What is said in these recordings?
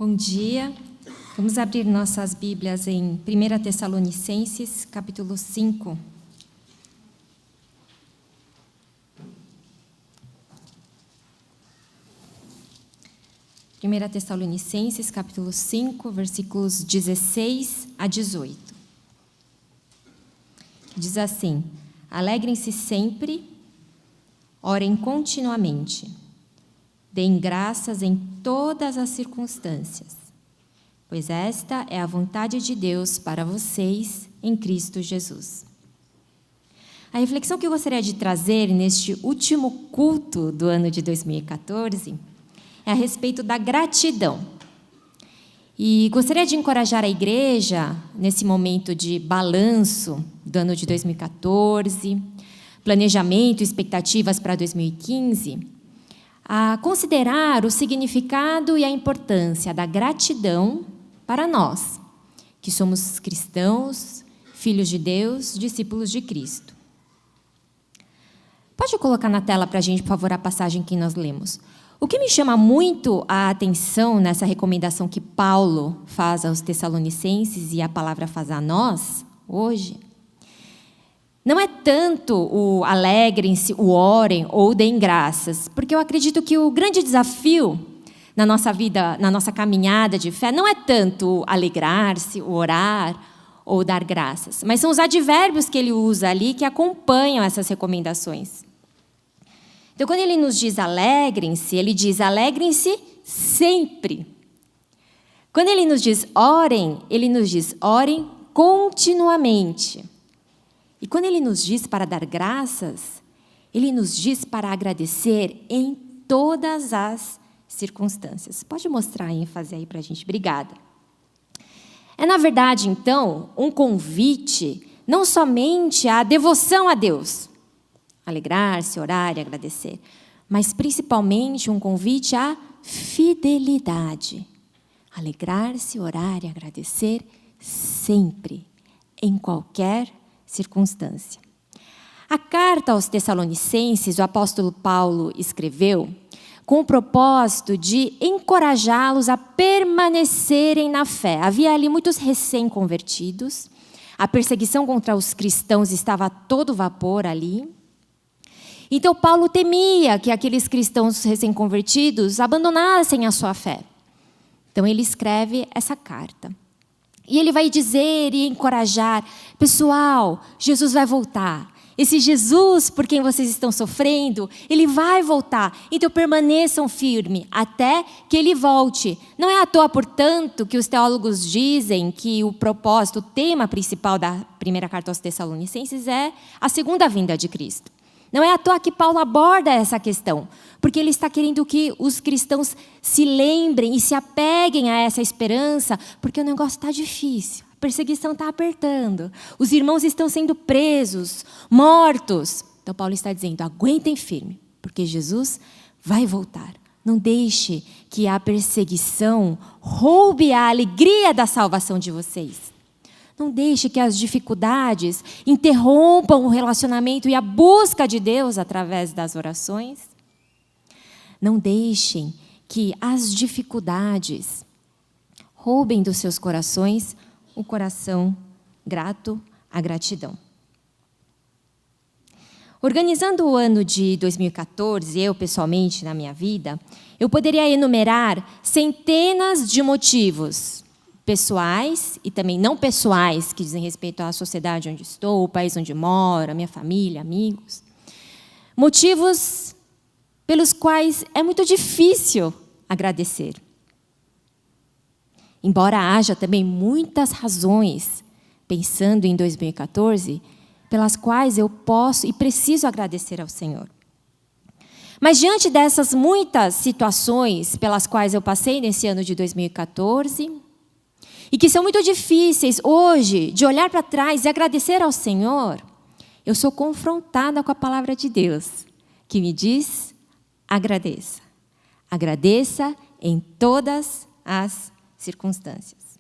Bom dia. Vamos abrir nossas Bíblias em 1 Tessalonicenses, capítulo 5. Primeira Tessalonicenses, capítulo 5, versículos 16 a 18. Diz assim: Alegrem-se sempre, orem continuamente, deem graças em todas as circunstâncias, pois esta é a vontade de Deus para vocês em Cristo Jesus. A reflexão que eu gostaria de trazer neste último culto do ano de 2014 é a respeito da gratidão. E gostaria de encorajar a igreja, nesse momento de balanço do ano de 2014, planejamento e expectativas para 2015, a considerar o significado e a importância da gratidão para nós, que somos cristãos, filhos de Deus, discípulos de Cristo. Pode colocar na tela para a gente, por favor, a passagem que nós lemos. O que me chama muito a atenção nessa recomendação que Paulo faz aos Tessalonicenses e a palavra faz a nós, hoje, não é tanto o alegrem-se, o orem ou deem graças, porque eu acredito que o grande desafio na nossa vida, na nossa caminhada de fé, não é tanto alegrar-se, orar ou dar graças, mas são os advérbios que ele usa ali que acompanham essas recomendações. Então, quando ele nos diz alegrem-se, ele diz alegrem-se sempre. Quando ele nos diz orem continuamente. E quando ele nos diz para dar graças, ele nos diz para agradecer em todas as circunstâncias. Pode mostrar a ênfase aí para a gente? Obrigada. É, na verdade, então, um convite não somente à devoção a Deus, alegrar-se, orar e agradecer, mas principalmente um convite à fidelidade. Alegrar-se, orar e agradecer sempre, em qualquer circunstância. A carta aos Tessalonicenses, o apóstolo Paulo escreveu com o propósito de encorajá-los a permanecerem na fé. Havia ali muitos recém-convertidos, a perseguição contra os cristãos estava a todo vapor ali. Então, Paulo temia que aqueles cristãos recém-convertidos abandonassem a sua fé. Então, ele escreve essa carta. E ele vai dizer e encorajar, pessoal, Jesus vai voltar. Esse Jesus por quem vocês estão sofrendo, ele vai voltar. Então permaneçam firmes até que ele volte. Não é à toa, portanto, que os teólogos dizem que o propósito, o tema principal da primeira carta aos Tessalonicenses é a segunda vinda de Cristo. Não é à toa que Paulo aborda essa questão, porque ele está querendo que os cristãos se lembrem e se apeguem a essa esperança, porque o negócio está difícil, a perseguição está apertando, os irmãos estão sendo presos, mortos. Então Paulo está dizendo, aguentem firme, porque Jesus vai voltar. Não deixe que a perseguição roube a alegria da salvação de vocês. Não deixe que as dificuldades interrompam o relacionamento e a busca de Deus através das orações. Não deixem que as dificuldades roubem dos seus corações o coração grato, a gratidão. Organizando o ano de 2014, eu pessoalmente na minha vida, eu poderia enumerar centenas de motivos pessoais e também não pessoais, que dizem respeito à sociedade onde estou, o país onde moro, a minha família, amigos. Motivos pelos quais é muito difícil agradecer. Embora haja também muitas razões, pensando em 2014, pelas quais eu posso e preciso agradecer ao Senhor. Mas diante dessas muitas situações pelas quais eu passei nesse ano de 2014, e que são muito difíceis hoje de olhar para trás e agradecer ao Senhor, eu sou confrontada com a palavra de Deus, que me diz, agradeça. Agradeça em todas as circunstâncias.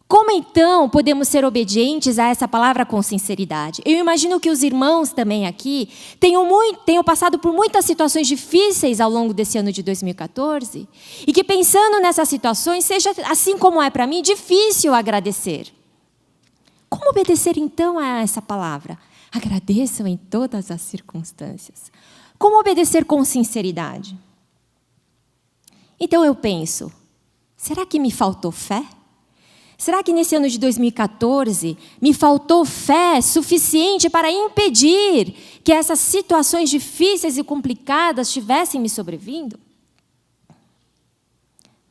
Como então podemos ser obedientes a essa palavra com sinceridade? Eu imagino que os irmãos também aqui tenham passado por muitas situações difíceis ao longo desse ano de 2014 e que, pensando nessas situações, seja, assim como é para mim, difícil agradecer. Como obedecer então a essa palavra? Agradeçam em todas as circunstâncias. Como obedecer com sinceridade? Então eu penso, será que me faltou fé? Será que nesse ano de 2014 me faltou fé suficiente para impedir que essas situações difíceis e complicadas tivessem me sobrevindo?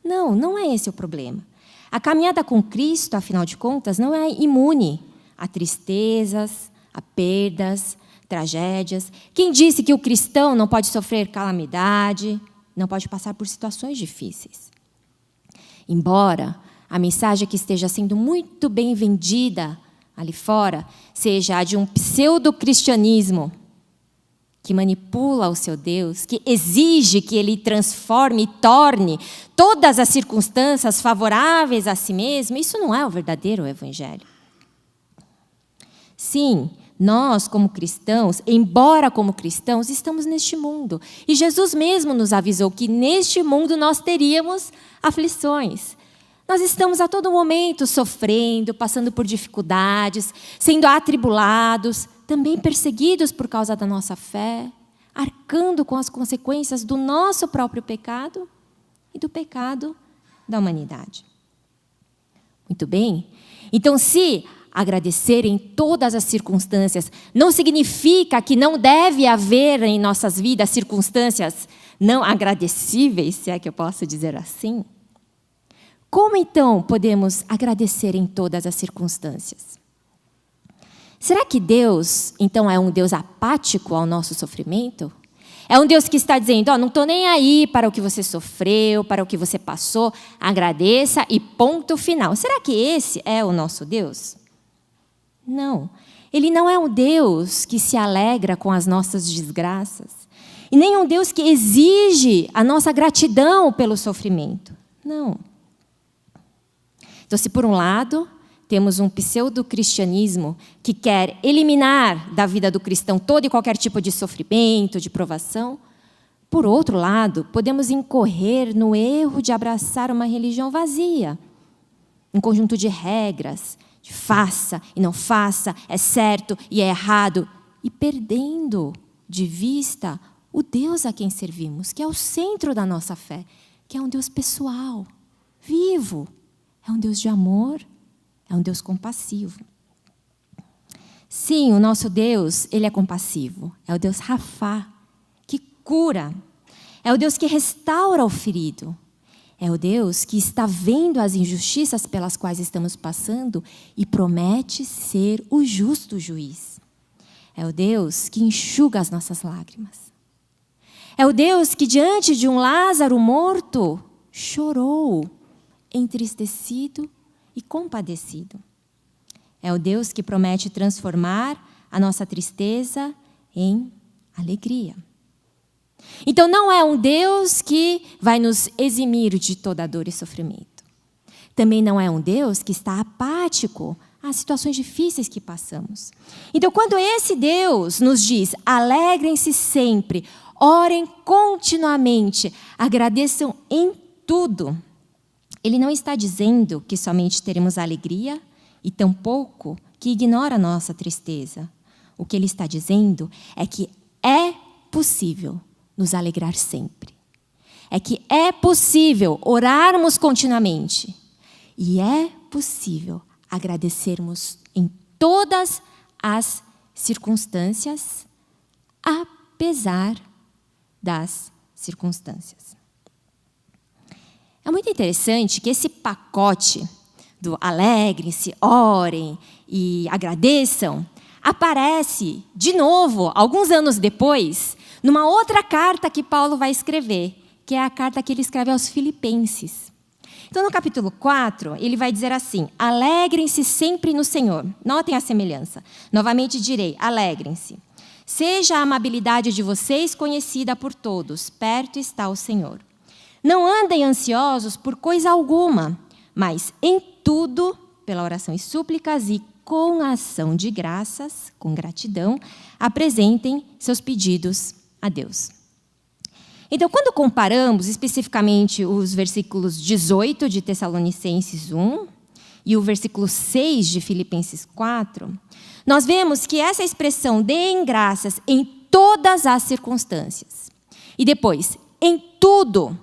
Não, não é esse o problema. A caminhada com Cristo, afinal de contas, não é imune a tristezas, a perdas, tragédias. Quem disse que o cristão não pode sofrer calamidade, não pode passar por situações difíceis? Embora a mensagem que esteja sendo muito bem vendida ali fora seja a de um pseudo-cristianismo que manipula o seu Deus, que exige que ele transforme e torne todas as circunstâncias favoráveis a si mesmo, isso não é o verdadeiro evangelho. Sim, nós, como cristãos, embora como cristãos, estamos neste mundo. E Jesus mesmo nos avisou que neste mundo nós teríamos aflições. Nós estamos a todo momento sofrendo, passando por dificuldades, sendo atribulados, também perseguidos por causa da nossa fé, arcando com as consequências do nosso próprio pecado e do pecado da humanidade. Muito bem? Então, se agradecer em todas as circunstâncias não significa que não deve haver em nossas vidas circunstâncias não agradecíveis, se é que eu posso dizer assim, como então podemos agradecer em todas as circunstâncias? Será que Deus, então, é um Deus apático ao nosso sofrimento? É um Deus que está dizendo, não estou nem aí para o que você sofreu, para o que você passou, agradeça e ponto final. Será que esse é o nosso Deus? Não. Ele não é um Deus que se alegra com as nossas desgraças. E nem um Deus que exige a nossa gratidão pelo sofrimento. Não. Então, se por um lado temos um pseudo-cristianismo que quer eliminar da vida do cristão todo e qualquer tipo de sofrimento, de provação, por outro lado, podemos incorrer no erro de abraçar uma religião vazia, um conjunto de regras, de faça e não faça, é certo e é errado, e perdendo de vista o Deus a quem servimos, que é o centro da nossa fé, que é um Deus pessoal, vivo. É um Deus de amor, é um Deus compassivo. Sim, o nosso Deus, ele é compassivo. É o Deus Rafá, que cura. É o Deus que restaura o ferido. É o Deus que está vendo as injustiças pelas quais estamos passando e promete ser o justo juiz. É o Deus que enxuga as nossas lágrimas. É o Deus que, diante de um Lázaro morto, chorou, entristecido e compadecido. É o Deus que promete transformar a nossa tristeza em alegria. Então, não é um Deus que vai nos eximir de toda dor e sofrimento. Também não é um Deus que está apático às situações difíceis que passamos. Então, quando esse Deus nos diz, alegrem-se sempre, orem continuamente, agradeçam em tudo, Ele não está dizendo que somente teremos alegria e tampouco que ignora a nossa tristeza. O que ele está dizendo é que é possível nos alegrar sempre. É que é possível orarmos continuamente. E é possível agradecermos em todas as circunstâncias, apesar das circunstâncias. É muito interessante que esse pacote do alegrem-se, orem e agradeçam aparece de novo, alguns anos depois, numa outra carta que Paulo vai escrever, que é a carta que ele escreve aos Filipenses. Então, no capítulo 4, ele vai dizer assim, alegrem-se sempre no Senhor. Notem a semelhança. Novamente direi, alegrem-se. Seja a amabilidade de vocês conhecida por todos, perto está o Senhor. Não andem ansiosos por coisa alguma, mas em tudo, pela oração e súplicas, e com ação de graças, com gratidão, apresentem seus pedidos a Deus. Então, quando comparamos especificamente os versículos 18 de Tessalonicenses 1 e o versículo 6 de Filipenses 4, nós vemos que essa expressão deem graças em todas as circunstâncias e depois em tudo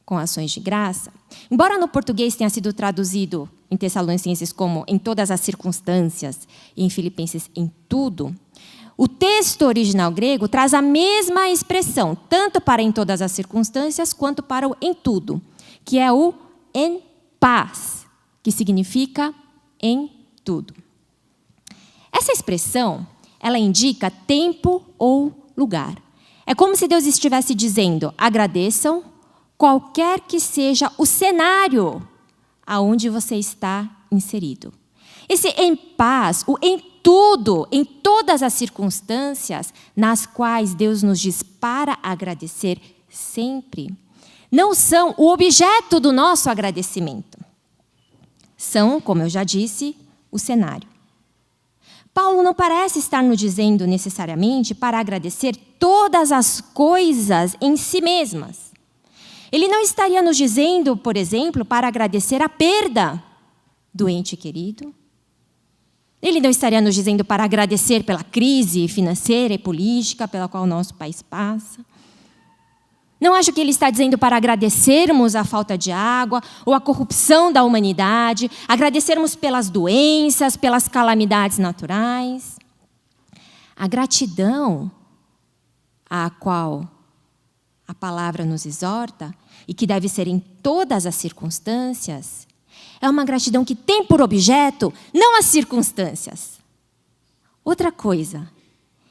com ações de graça, embora no português tenha sido traduzido em Tessalonicenses como em todas as circunstâncias e em Filipenses em tudo, o texto original grego traz a mesma expressão, tanto para em todas as circunstâncias, quanto para o em tudo, que é o en paz, que significa em tudo. Essa expressão, ela indica tempo ou lugar. É como se Deus estivesse dizendo, agradeçam qualquer que seja o cenário aonde você está inserido. Esse em paz, o em tudo, em todas as circunstâncias nas quais Deus nos diz para agradecer sempre, não são o objeto do nosso agradecimento. São, como eu já disse, o cenário. Paulo não parece estar nos dizendo necessariamente para agradecer todas as coisas em si mesmas. Ele não estaria nos dizendo, por exemplo, para agradecer a perda do ente querido. Ele não estaria nos dizendo para agradecer pela crise financeira e política pela qual o nosso país passa. Não acho que ele está dizendo para agradecermos a falta de água ou a corrupção da humanidade, agradecermos pelas doenças, pelas calamidades naturais. A gratidão à qual a palavra nos exorta e que deve ser em todas as circunstâncias, é uma gratidão que tem por objeto não as circunstâncias. Outra coisa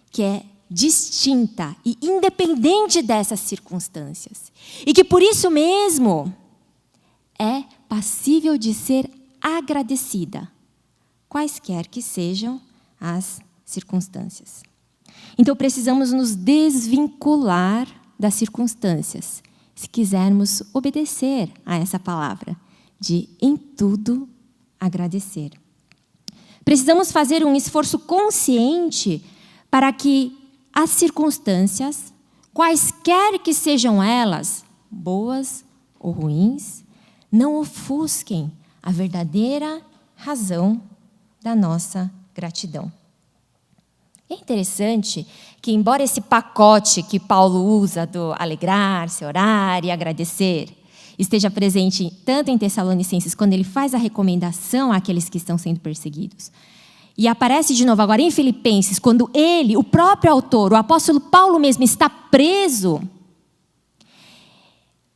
que é distinta e independente dessas circunstâncias. E que por isso mesmo é passível de ser agradecida, quaisquer que sejam as circunstâncias. Então precisamos nos desvincular das circunstâncias, se quisermos obedecer a essa palavra de em tudo agradecer. Precisamos fazer um esforço consciente para que as circunstâncias, quaisquer que sejam elas, boas ou ruins, não ofusquem a verdadeira razão da nossa gratidão. É interessante que, embora esse pacote que Paulo usa do alegrar-se, orar e agradecer, esteja presente tanto em Tessalonicenses, quando ele faz a recomendação àqueles que estão sendo perseguidos, e aparece de novo agora em Filipenses, quando ele, o próprio autor, o apóstolo Paulo mesmo, está preso.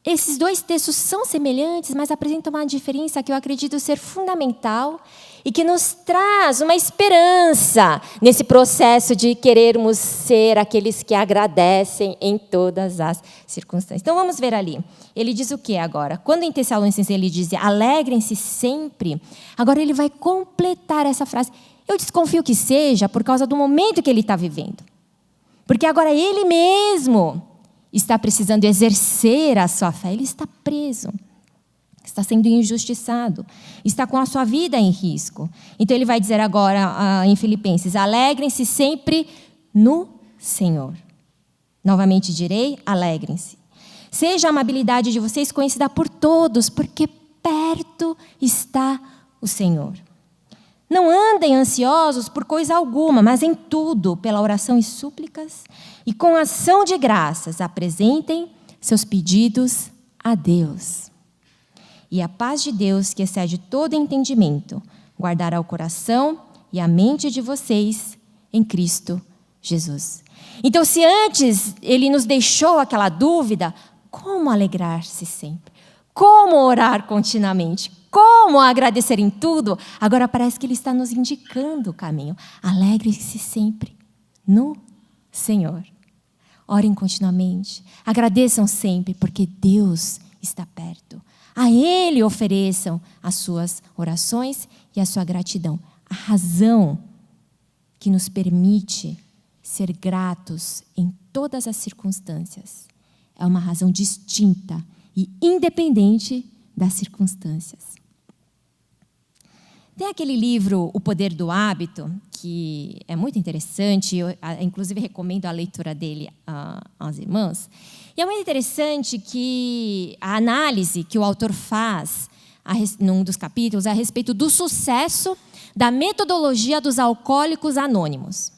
Esses dois textos são semelhantes, mas apresentam uma diferença que eu acredito ser fundamental e que nos traz uma esperança nesse processo de querermos ser aqueles que agradecem em todas as circunstâncias. Então vamos ver ali. Ele diz o que agora? Quando em Tessalonicenses ele diz alegrem-se sempre, agora ele vai completar essa frase. Eu desconfio que seja por causa do momento que ele está vivendo. Porque agora ele mesmo está precisando exercer a sua fé. Ele está preso, está sendo injustiçado, está com a sua vida em risco. Então ele vai dizer agora em Filipenses, alegrem-se sempre no Senhor. Novamente direi, alegrem-se. Seja a amabilidade de vocês conhecida por todos, porque perto está o Senhor. Não andem ansiosos por coisa alguma, mas em tudo, pela oração e súplicas, e com ação de graças, apresentem seus pedidos a Deus. E a paz de Deus, que excede todo entendimento, guardará o coração e a mente de vocês em Cristo Jesus. Então, se antes ele nos deixou aquela dúvida, como alegrar-se sempre? Como orar continuamente? Como agradecer em tudo? Agora parece que ele está nos indicando o caminho. Alegre-se sempre no Senhor. Orem continuamente. Agradeçam sempre, porque Deus está perto. A Ele ofereçam as suas orações e a sua gratidão. A razão que nos permite ser gratos em todas as circunstâncias é uma razão distinta e independente das circunstâncias. Tem aquele livro, O Poder do Hábito, que é muito interessante, eu inclusive recomendo a leitura dele às irmãs. E é muito interessante que a análise que o autor faz, num dos capítulos, a respeito do sucesso da metodologia dos alcoólicos anônimos.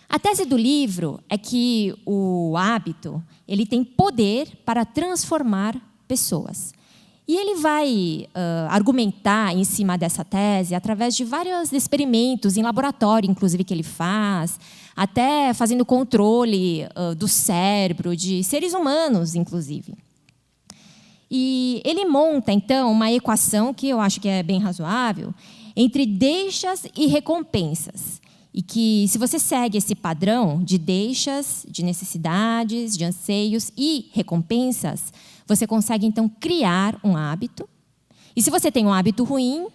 A tese do livro é que o hábito ele tem poder para transformar pessoas. E ele vai argumentar em cima dessa tese através de vários experimentos em laboratório, inclusive, que ele faz, até fazendo controle do cérebro de seres humanos, inclusive. E ele monta, então, uma equação que eu acho que é bem razoável entre deixas e recompensas. E que, se você segue esse padrão de deixas, de necessidades, de anseios e recompensas, você consegue, então, criar um hábito. E se você tem um hábito ruim,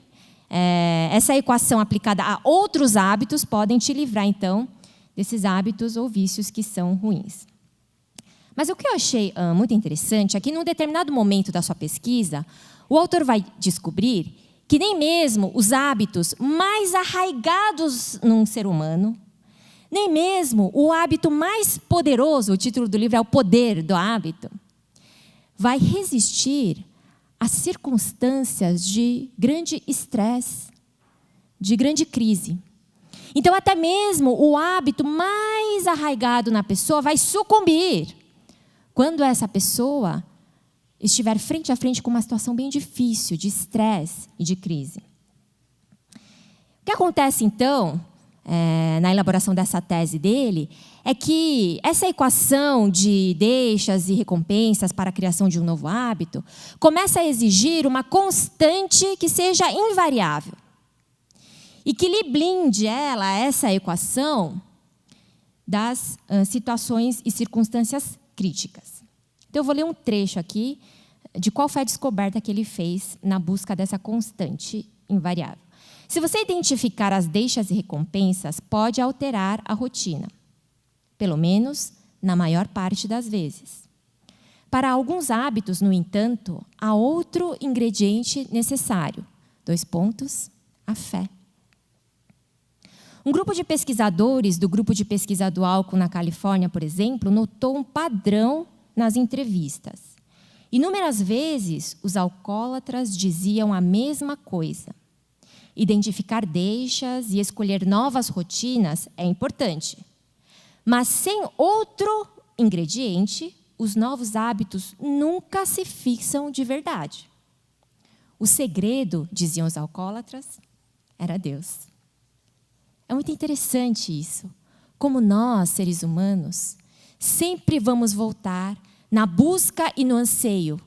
essa equação aplicada a outros hábitos podem te livrar, então, desses hábitos ou vícios que são ruins. Mas o que eu achei muito interessante é que, num determinado momento da sua pesquisa, o autor vai descobrir que nem mesmo os hábitos mais arraigados num ser humano, nem mesmo o hábito mais poderoso, o título do livro é O Poder do Hábito, vai resistir a circunstâncias de grande estresse, de grande crise. Então, até mesmo o hábito mais arraigado na pessoa vai sucumbir quando essa pessoa estiver frente a frente com uma situação bem difícil, de estresse e de crise. O que acontece, então, na elaboração dessa tese dele, é que essa equação de deixas e recompensas para a criação de um novo hábito começa a exigir uma constante que seja invariável e que lhe blinde essa equação, das situações e circunstâncias críticas. Então, eu vou ler um trecho aqui de qual foi a descoberta que ele fez na busca dessa constante invariável. Se você identificar as deixas e recompensas, pode alterar a rotina, pelo menos na maior parte das vezes. Para alguns hábitos, no entanto, há outro ingrediente necessário. 2 pontos, a fé. Um grupo de pesquisadores do grupo de pesquisa do álcool na Califórnia, por exemplo, notou um padrão nas entrevistas. Inúmeras vezes, os alcoólatras diziam a mesma coisa. Identificar deixas e escolher novas rotinas é importante. Mas sem outro ingrediente, os novos hábitos nunca se fixam de verdade. O segredo, diziam os alcoólatras, era Deus. É muito interessante isso. Como nós, seres humanos, sempre vamos voltar na busca e no anseio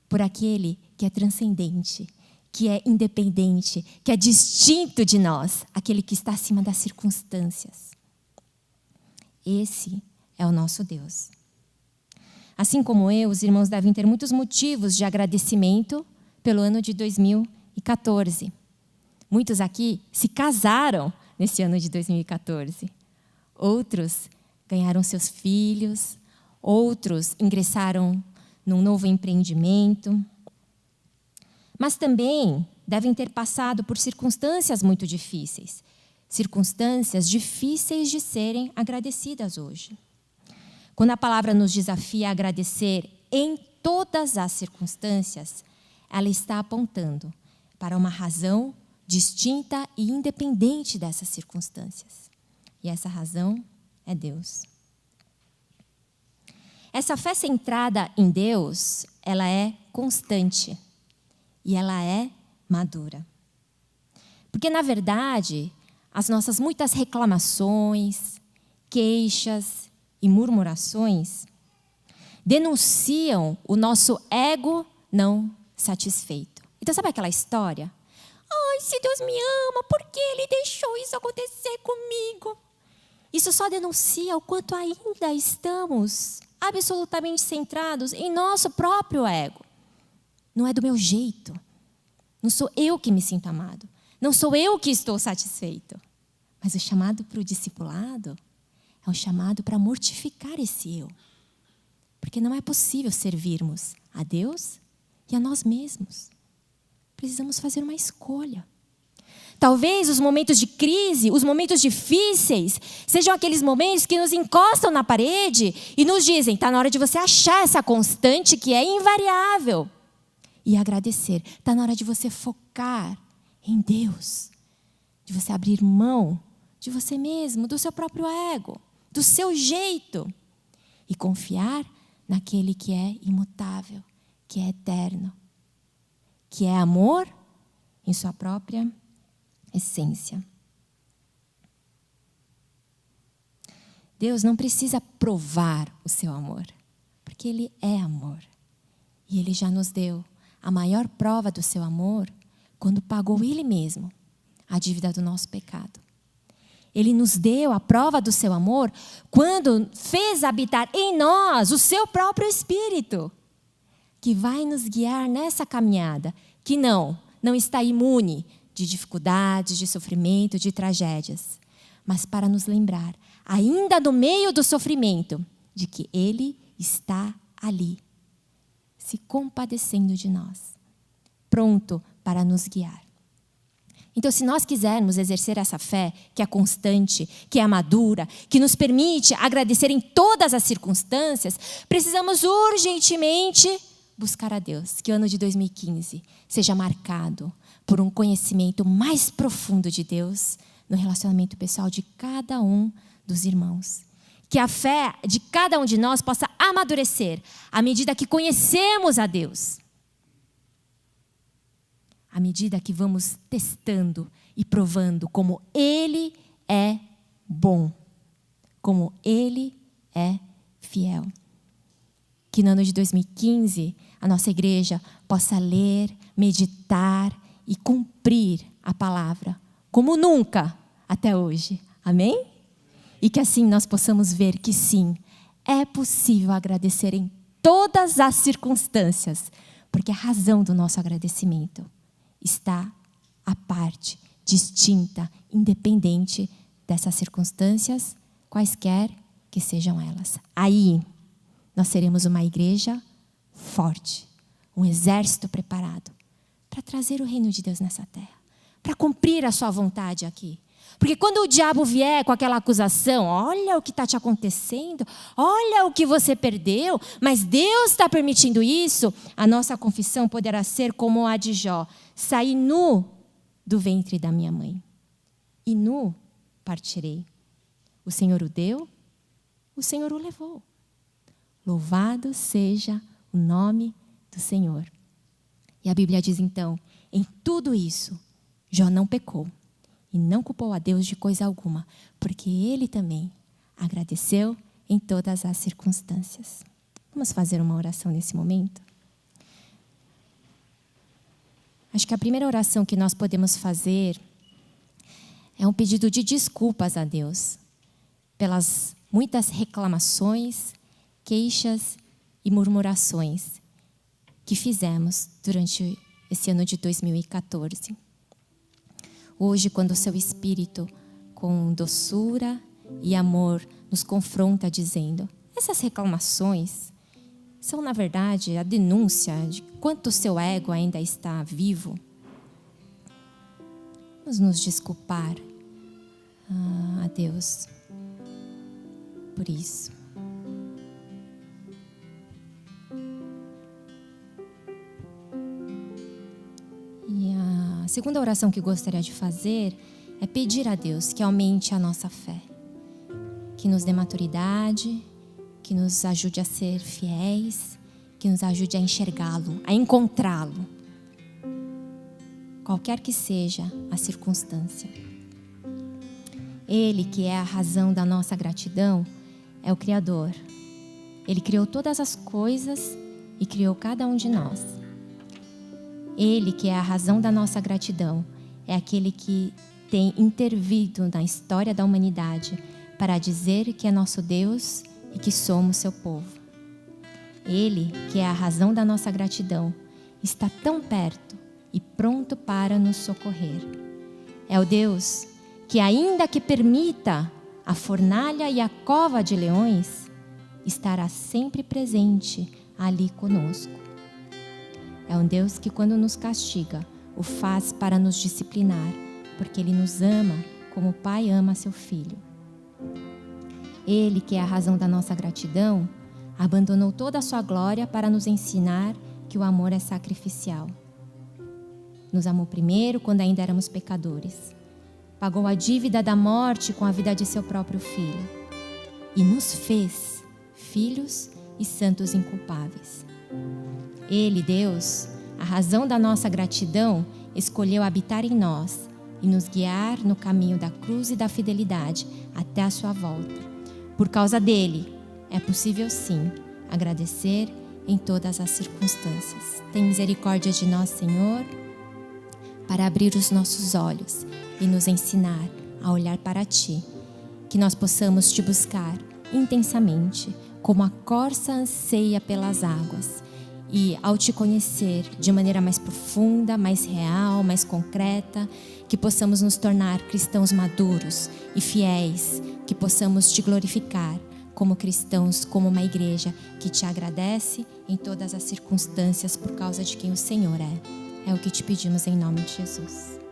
por aquele que é transcendente, que é independente, que é distinto de nós, aquele que está acima das circunstâncias. Esse é o nosso Deus. Assim como eu, os irmãos devem ter muitos motivos de agradecimento pelo ano de 2014. Muitos aqui se casaram nesse ano de 2014. Outros ganharam seus filhos, outros ingressaram num novo empreendimento. Mas também devem ter passado por circunstâncias muito difíceis. Circunstâncias difíceis de serem agradecidas hoje. Quando a palavra nos desafia a agradecer em todas as circunstâncias, ela está apontando para uma razão distinta e independente dessas circunstâncias. E essa razão é Deus. Essa fé centrada em Deus, ela é constante e ela é madura. Porque, na verdade, as nossas muitas reclamações, queixas e murmurações denunciam o nosso ego não satisfeito. Então, sabe aquela história? Ai, se Deus me ama, por que Ele deixou isso acontecer comigo? Isso só denuncia o quanto ainda estamos absolutamente centrados em nosso próprio ego. Não é do meu jeito. Não sou eu que me sinto amado. Não sou eu que estou satisfeito. Mas o chamado para o discipulado é um chamado para mortificar esse eu. Porque não é possível servirmos a Deus e a nós mesmos. Precisamos fazer uma escolha. Talvez os momentos de crise, os momentos difíceis, sejam aqueles momentos que nos encostam na parede e nos dizem: está na hora de você achar essa constante que é invariável. E agradecer. Está na hora de você focar em Deus. De você abrir mão de você mesmo, do seu próprio ego, do seu jeito. E confiar naquele que é imutável, que é eterno, que é amor em sua própria essência. Deus não precisa provar o seu amor, porque Ele é amor. E Ele já nos deu a maior prova do seu amor quando pagou Ele mesmo a dívida do nosso pecado. Ele nos deu a prova do seu amor quando fez habitar em nós o seu próprio Espírito, que vai nos guiar nessa caminhada, que não está imune de dificuldades, de sofrimento, de tragédias, mas para nos lembrar, ainda no meio do sofrimento, de que Ele está ali, se compadecendo de nós, pronto para nos guiar. Então, se nós quisermos exercer essa fé, que é constante, que é madura, que nos permite agradecer em todas as circunstâncias, precisamos urgentemente buscar a Deus. Que o ano de 2015 seja marcado por um conhecimento mais profundo de Deus no relacionamento pessoal de cada um dos irmãos. Que a fé de cada um de nós possa amadurecer à medida que conhecemos a Deus. À medida que vamos testando e provando como Ele é bom, como Ele é fiel. Que no ano de 2015 a nossa igreja possa ler, meditar e cumprir a palavra como nunca até hoje. Amém? E que assim nós possamos ver que sim, é possível agradecer em todas as circunstâncias, porque a razão do nosso agradecimento está à parte, distinta, independente dessas circunstâncias, quaisquer que sejam elas. Aí, nós seremos uma igreja forte, um exército preparado para trazer o reino de Deus nessa terra, para cumprir a sua vontade aqui. Porque quando o diabo vier com aquela acusação, olha o que está te acontecendo, olha o que você perdeu, mas Deus está permitindo isso, a nossa confissão poderá ser como a de Jó: saí nu do ventre da minha mãe, e nu partirei. O Senhor o deu, o Senhor o levou. Louvado seja o nome do Senhor. E a Bíblia diz então, em tudo isso, Jó não pecou. E não culpou a Deus de coisa alguma, porque ele também agradeceu em todas as circunstâncias. Vamos fazer uma oração nesse momento? Acho que a primeira oração que nós podemos fazer é um pedido de desculpas a Deus pelas muitas reclamações, queixas e murmurações que fizemos durante esse ano de 2014. Hoje, quando o seu Espírito, com doçura e amor, nos confronta dizendo: essas reclamações são, na verdade, a denúncia de quanto o seu ego ainda está vivo. Vamos nos desculpar a Deus por isso. A segunda oração que gostaria de fazer é pedir a Deus que aumente a nossa fé, que nos dê maturidade, que nos ajude a ser fiéis, que nos ajude a enxergá-lo, a encontrá-lo, qualquer que seja a circunstância. Ele, que é a razão da nossa gratidão, é o Criador. Ele criou todas as coisas e criou cada um de nós. Ele, que é a razão da nossa gratidão, é aquele que tem intervido na história da humanidade para dizer que é nosso Deus e que somos seu povo. Ele, que é a razão da nossa gratidão, está tão perto e pronto para nos socorrer. É o Deus que, ainda que permita a fornalha e a cova de leões, estará sempre presente ali conosco. É um Deus que, quando nos castiga, o faz para nos disciplinar, porque Ele nos ama como o Pai ama seu Filho. Ele, que é a razão da nossa gratidão, abandonou toda a sua glória para nos ensinar que o amor é sacrificial. Nos amou primeiro quando ainda éramos pecadores. Pagou a dívida da morte com a vida de seu próprio Filho. E nos fez filhos e santos inculpáveis. Ele, Deus, a razão da nossa gratidão, escolheu habitar em nós e nos guiar no caminho da cruz e da fidelidade até a sua volta. Por causa dele, é possível sim agradecer em todas as circunstâncias. Tem misericórdia de nós, Senhor, para abrir os nossos olhos e nos ensinar a olhar para Ti. Que nós possamos Te buscar intensamente, como a corça anseia pelas águas. E ao Te conhecer de maneira mais profunda, mais real, mais concreta, que possamos nos tornar cristãos maduros e fiéis, que possamos Te glorificar como cristãos, como uma igreja que Te agradece em todas as circunstâncias por causa de quem o Senhor é. É o que Te pedimos em nome de Jesus.